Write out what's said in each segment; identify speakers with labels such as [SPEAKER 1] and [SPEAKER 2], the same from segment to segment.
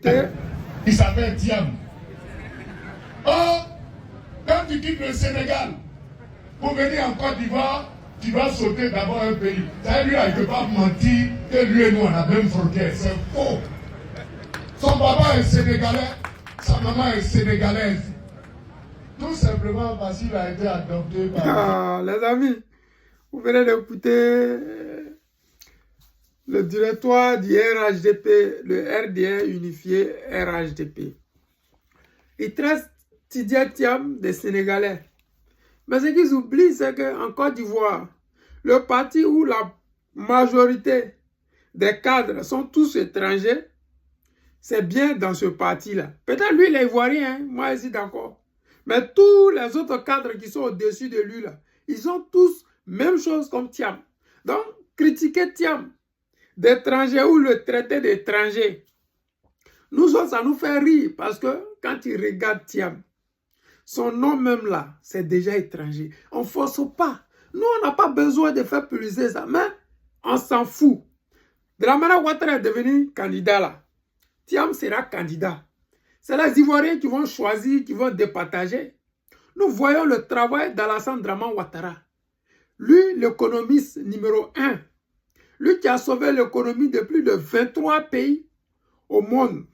[SPEAKER 1] écouter.
[SPEAKER 2] Il s'appelle Thiam. Or, quand tu quittes le Sénégal pour venir en Côte d'Ivoire, tu dois sauter d'abord un pays. Ça, lui, il ne peut pas mentir que lui et nous, on a même frontière. C'est faux. Son papa est sénégalais, sa maman est sénégalaise. Tout simplement parce qu'il a été adopté par...
[SPEAKER 1] Ah, les amis, vous venez d'écouter le directoire du RHDP, le RDR unifié RHDP. Il traite Tidja Thiam des Sénégalais. Mais ce qu'ils oublient, c'est qu'en Côte d'Ivoire, le parti où la majorité des cadres sont tous étrangers, c'est bien dans ce parti-là. Peut-être lui, il est ivoirien, hein? Moi, je suis d'accord. Mais tous les autres cadres qui sont au-dessus de lui, là, ils ont tous même chose comme Thiam. Donc, critiquer Thiam d'étranger ou le traiter d'étranger, nous autres, ça nous fait rire parce que quand ils regardent Thiam, son nom même là, c'est déjà étranger. On ne force pas. Nous, on n'a pas besoin de faire publiciser ça, mais on s'en fout. De la manière Ouattara est devenu candidat là, Thiam sera candidat. C'est les Ivoiriens qui vont choisir, qui vont départager. Nous voyons le travail d'Alassane Draman Ouattara. Lui, l'économiste numéro 1. Lui qui a sauvé l'économie de plus de 23 pays au monde.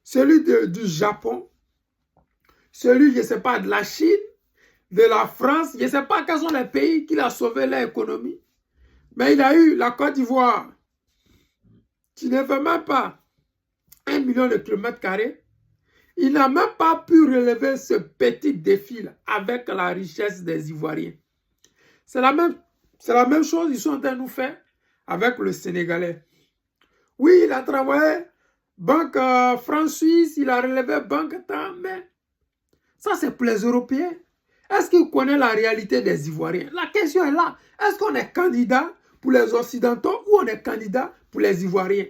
[SPEAKER 1] Celui du Japon. Celui, je ne sais pas, de la Chine, de la France. Je ne sais pas quels sont les pays qui a sauvé leur économie. Mais il a eu la Côte d'Ivoire, qui ne fait même pas 1 million de kilomètres carrés. Il n'a même pas pu relever ce petit défi-là avec la richesse des Ivoiriens. C'est la même chose qu'ils sont en train de nous faire avec le Sénégalais. Oui, il a travaillé Banque France-Suisse, il a relevé Banque Temps, mais ça c'est pour les Européens. Est-ce qu'il connaît la réalité des Ivoiriens? La question est là. Est-ce qu'on est candidat pour les Occidentaux ou on est candidat pour les Ivoiriens?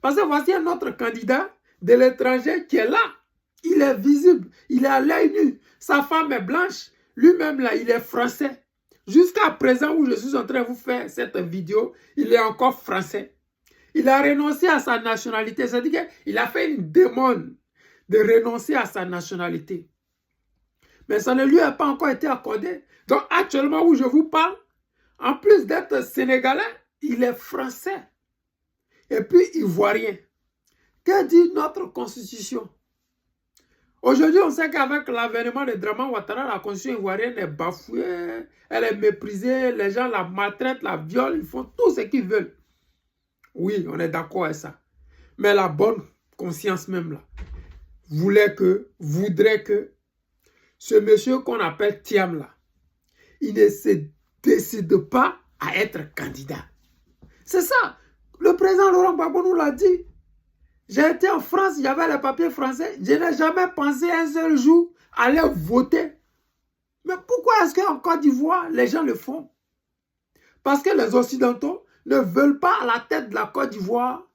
[SPEAKER 1] Parce que voici un autre candidat de l'étranger qui est là. Il est visible, il est à l'œil nu. Sa femme est blanche, lui-même là, il est français. Jusqu'à présent où je suis en train de vous faire cette vidéo, il est encore français. Il a renoncé à sa nationalité. C'est-à-dire qu'il a fait une demande de renoncer à sa nationalité. Mais ça ne lui a pas encore été accordé. Donc actuellement où je vous parle, en plus d'être sénégalais, il est français. Et puis ivoirien. Que dit notre constitution? Aujourd'hui, on sait qu'avec l'avènement de Draman Ouattara, la constitution ivoirienne est bafouée, elle est méprisée, les gens la maltraitent, la violent, ils font tout ce qu'ils veulent. Oui, on est d'accord avec ça. Mais la bonne conscience même là, voudrait que ce monsieur qu'on appelle Thiam là, il ne se décide pas à être candidat. C'est ça. Le président Laurent Gbagbo nous l'a dit. J'ai été en France, il y avait les papiers français. Je n'ai jamais pensé un seul jour aller voter. Mais pourquoi est-ce qu'en Côte d'Ivoire, les gens le font? Parce que les Occidentaux ne veulent pas à la tête de la Côte d'Ivoire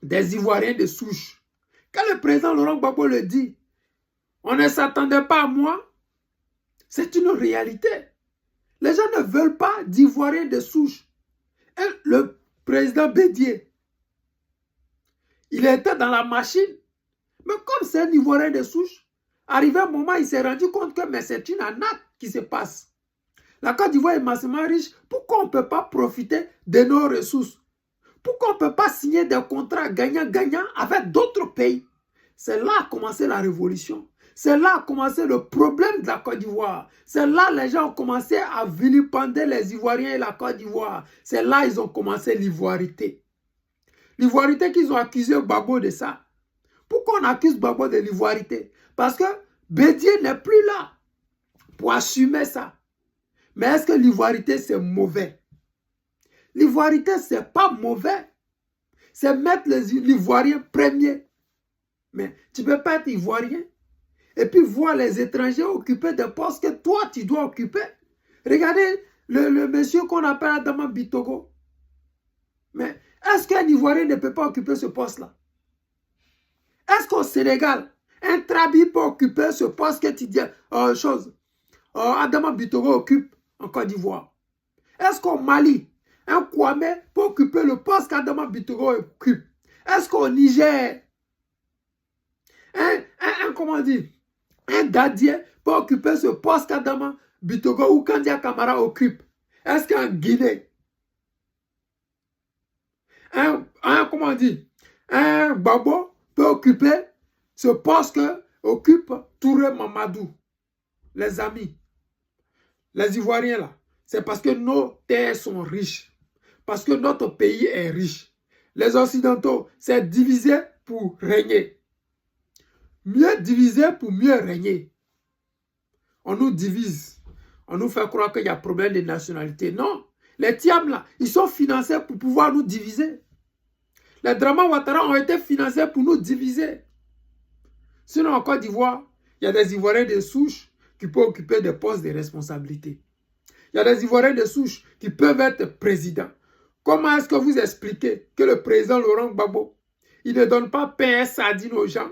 [SPEAKER 1] des Ivoiriens de souche. Quand le président Laurent Gbagbo le dit, on ne s'attendait pas à moi. C'est une réalité. Les gens ne veulent pas d'Ivoiriens de souche. Et le président Bédié, il était dans la machine. Mais comme c'est un Ivoirien de souche, arrivé un moment, il s'est rendu compte que c'est une arnaque qui se passe. La Côte d'Ivoire est massivement riche. Pourquoi on ne peut pas profiter de nos ressources? Pourquoi on ne peut pas signer des contrats gagnant-gagnant avec d'autres pays? C'est là a commencé la révolution. C'est là a commencé le problème de la Côte d'Ivoire. C'est là les gens ont commencé à vilipender les Ivoiriens et la Côte d'Ivoire. C'est là ils ont commencé l'ivoirité. L'ivoirité qu'ils ont accusé Gbagbo de ça. Pourquoi on accuse Gbagbo de l'ivoirité? Parce que Bédié n'est plus là pour assumer ça. Mais est-ce que l'ivoirité c'est mauvais? L'ivoirité c'est pas mauvais. C'est mettre l'ivoirien premier. Mais tu ne peux pas être ivoirien et puis voir les étrangers occuper des postes que toi tu dois occuper. Regardez le monsieur qu'on appelle Adama Bitogo. Mais est-ce qu'un Ivoirien ne peut pas occuper ce poste-là? Est-ce qu'au Sénégal, un Trabi peut occuper ce poste que tu dis, Adama Bitogo occupe en Côte d'Ivoire? Est-ce qu'au Mali, un Kwame peut occuper le poste qu'Adama Bitogo occupe? Est-ce qu'au Niger, comment on dit, un Dadien peut occuper ce poste qu'Adama Bitogo ou Kandia Kamara occupe? Est-ce qu'un Guinée, comment on dit, un Babo peut occuper ce poste que occupe Touré Mamadou? Les amis, les Ivoiriens là, c'est parce que nos terres sont riches, parce que notre pays est riche. Les Occidentaux, c'est diviser pour régner. Mieux diviser pour mieux régner. On nous divise. On nous fait croire qu'il y a problème de nationalité. Non. Les Tiam là, ils sont financés pour pouvoir nous diviser. Les Drama Ouattara ont été financés pour nous diviser. Sinon, en Côte d'Ivoire, il y a des Ivoiriens de souche qui peuvent occuper des postes de responsabilité. Il y a des Ivoiriens de souche qui peuvent être présidents. Comment est-ce que vous expliquez que le président Laurent Gbagbo, il ne donne pas pain et sardine aux gens,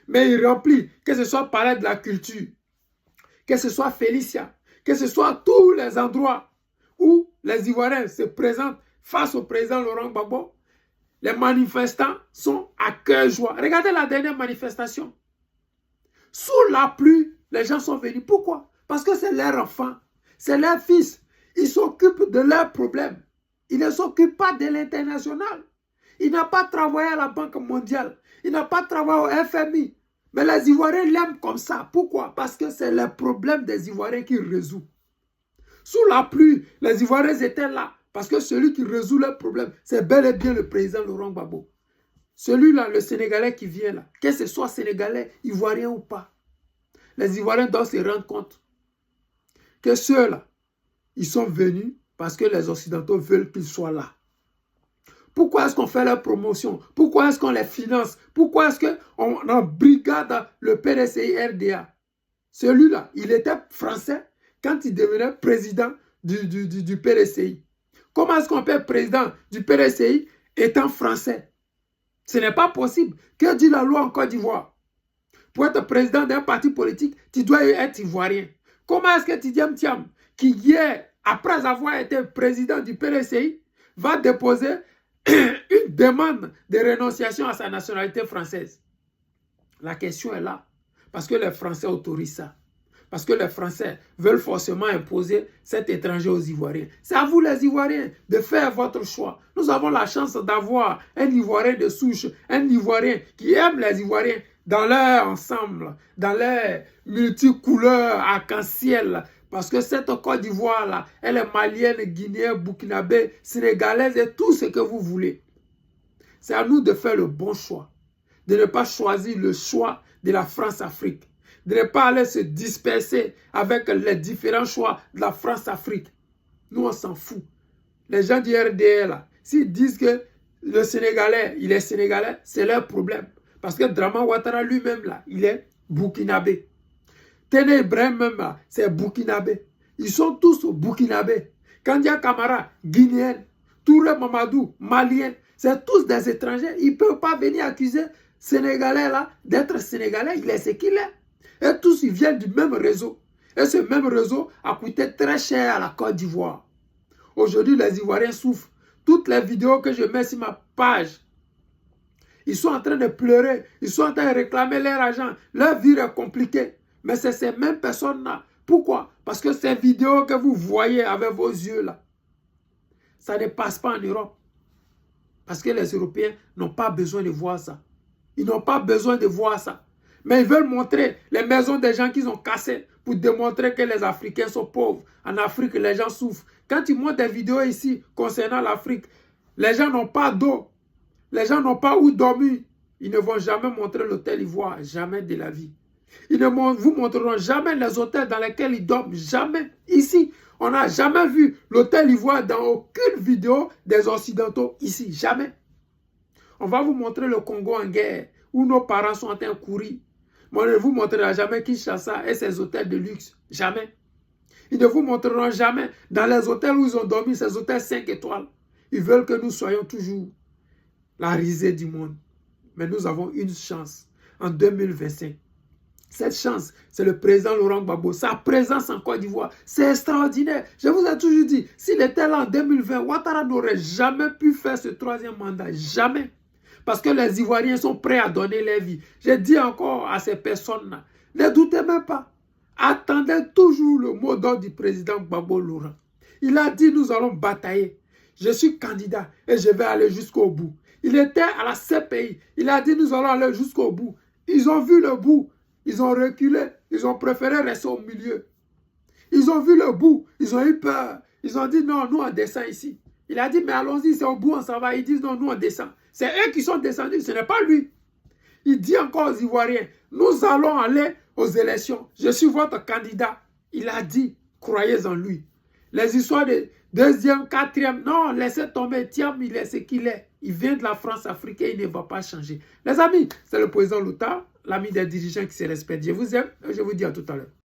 [SPEAKER 1] mais il remplit, que ce soit Palais de la Culture, que ce soit Félicia, que ce soit tous les endroits où les Ivoiriens se présentent face au président Laurent Gbagbo, les manifestants sont à cœur joie. Regardez la dernière manifestation. Sous la pluie, les gens sont venus. Pourquoi? Parce que c'est leur enfant, c'est leur fils. Ils s'occupent de leurs problèmes. Ils ne s'occupent pas de l'international. Il n'a pas travaillé à la Banque mondiale. Il n'a pas travaillé au FMI. Mais les Ivoiriens l'aiment comme ça. Pourquoi? Parce que c'est le problème des Ivoiriens qui résout. Sous la pluie, les Ivoiriens étaient là. Parce que celui qui résout leurs problèmes, c'est bel et bien le président Laurent Gbagbo. Celui-là, le Sénégalais qui vient là, que ce soit Sénégalais, Ivoirien ou pas, les Ivoiriens doivent se rendre compte que ceux-là, ils sont venus parce que les Occidentaux veulent qu'ils soient là. Pourquoi est-ce qu'on fait leur promotion? Pourquoi est-ce qu'on les finance? Pourquoi est-ce qu'on embrigade le PDCI RDA? Celui-là, il était français quand il devenait président du PDCI. Comment est-ce qu'on peut être président du PDCI étant français? Ce n'est pas possible. Que dit la loi en Côte d'Ivoire? Pour être président d'un parti politique, tu dois être ivoirien. Comment est-ce que Tidiane Thiam, qui hier, après avoir été président du PDCI, va déposer une demande de renonciation à sa nationalité française? La question est là. Parce que les Français autorisent ça. Parce que les Français veulent forcément imposer cet étranger aux Ivoiriens. C'est à vous les Ivoiriens de faire votre choix. Nous avons la chance d'avoir un Ivoirien de souche, un Ivoirien qui aime les Ivoiriens dans leur ensemble, dans leur multicouleurs arc-en-ciel. Parce que cette Côte d'Ivoire-là, elle est malienne, guinéenne, burkinabé, sénégalaise et tout ce que vous voulez. C'est à nous de faire le bon choix. De ne pas choisir le choix de la France-Afrique. De ne pas aller se disperser avec les différents choix de la France-Afrique. Nous, on s'en fout. Les gens du RDL, s'ils disent que le Sénégalais, il est Sénégalais, c'est leur problème. Parce que Drama Ouattara lui-même, là, il est burkinabé. Téné Ibrahim même, là, c'est burkinabé. Ils sont tous burkinabés. Kandia Kamara, guinéen. Touré Mamadou, malien. C'est tous des étrangers. Ils ne peuvent pas venir accuser Sénégalais là d'être Sénégalais. Il est ce qu'il est. Et tous, ils viennent du même réseau. Et ce même réseau a coûté très cher à la Côte d'Ivoire. Aujourd'hui, les Ivoiriens souffrent. Toutes les vidéos que je mets sur ma page, ils sont en train de pleurer. Ils sont en train de réclamer leur argent. Leur vie est compliquée. Mais c'est ces mêmes personnes-là. Pourquoi? Parce que ces vidéos que vous voyez avec vos yeux là, ça ne passe pas en Europe. Parce que les Européens n'ont pas besoin de voir ça. Ils n'ont pas besoin de voir ça. Mais ils veulent montrer les maisons des gens qu'ils ont cassées pour démontrer que les Africains sont pauvres. En Afrique, les gens souffrent. Quand ils montrent des vidéos ici concernant l'Afrique, les gens n'ont pas d'eau. Les gens n'ont pas où dormir. Ils ne vont jamais montrer l'hôtel Ivoire. Jamais de la vie. Ils ne vous montreront jamais les hôtels dans lesquels ils dorment. Jamais. Ici, on n'a jamais vu l'hôtel Ivoire dans aucune vidéo des Occidentaux. Ici, jamais. On va vous montrer le Congo en guerre, où nos parents sont en train de courir. Mais on ne vous montrera jamais Kinshasa et ses hôtels de luxe. Jamais. Ils ne vous montreront jamais dans les hôtels où ils ont dormi, ces hôtels 5 étoiles. Ils veulent que nous soyons toujours la risée du monde. Mais nous avons une chance en 2025. Cette chance, c'est le président Laurent Gbagbo. Sa présence en Côte d'Ivoire, c'est extraordinaire. Je vous ai toujours dit, s'il était là en 2020, Ouattara n'aurait jamais pu faire ce troisième mandat. Jamais. Parce que les Ivoiriens sont prêts à donner leur vie. J'ai dit encore à ces personnes-là, ne doutez même pas. Attendez toujours le mot d'ordre du président Gbagbo Laurent. Il a dit, nous allons batailler. Je suis candidat et je vais aller jusqu'au bout. Il était à la CPI. Il a dit, nous allons aller jusqu'au bout. Ils ont vu le bout. Ils ont reculé. Ils ont préféré rester au milieu. Ils ont vu le bout. Ils ont eu peur. Ils ont dit, non, nous on descend ici. Il a dit, mais allons-y, c'est au bout, on s'en va. Ils disent, non, nous on descend. C'est eux qui sont descendus, ce n'est pas lui. Il dit encore aux Ivoiriens, nous allons aller aux élections. Je suis votre candidat. Il a dit, croyez en lui. Les histoires de deuxième, quatrième, non, laissez tomber. Thiam, il est ce qu'il est. Il vient de la France africaine, il ne va pas changer. Les amis, c'est le président Louta, l'ami des dirigeants qui se respectent. Je vous aime et je vous dis à tout à l'heure.